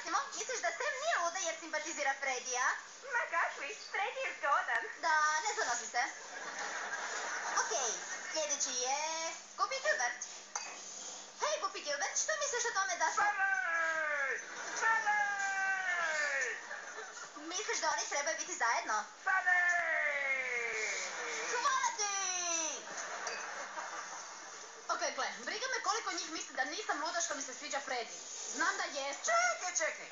Misliš da Sam nije luda jer simpatizira Fredija? Ma kakvi, Freddy je zgodan. Da, ne zanosi se. Okej, sljedeći je Guppy Gilbert. Hej, Guppy Gilbert, što misliš o tome da smo... Stanley! Stanley! Misliš da oni trebaju biti zajedno? Stanley! Hvala ti! Okej, gle, briga me koliko njih misli da nisam luda što mi se sviđa Freddy. Znam da jeste. Čekaj.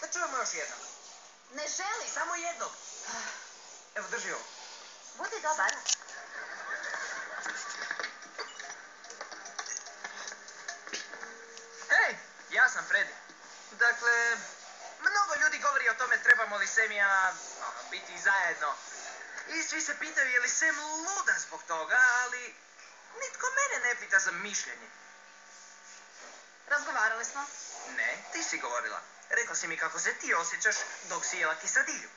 Da čujemo još jednog. Ne želim. Samo jednog. Evo, drži ovo. Budi dobar. Hej, ja sam Freddy. Dakle, mnogo ljudi govori o tome trebamo li Sam i ja biti zajedno. I svi se pitaju je li Sam luda zbog toga, ali nitko mene ne pita za mišljenje. Razgovarali smo. Ne, ti si govorila. Rekla si mi kako se ti osjećaš dok si jela kisadilju.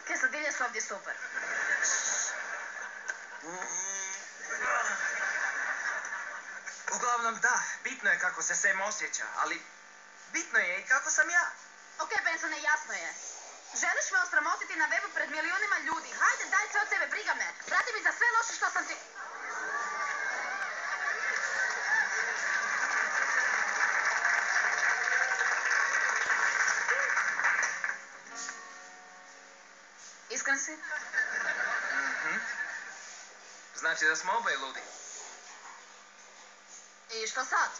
Quesadilje su ovdje super. Uglavnom da, bitno je kako se Sam osjeća, ali bitno je i kako sam ja. Okej, Bensone, jasno je. Želiš me osramotiti na webu pred milijunima ljudi. Hajde, daj sve od sebe, briga me. Vrati mi za sve loše što sam ti... Iskren si? Znači da smo oboje ludi. I što sad?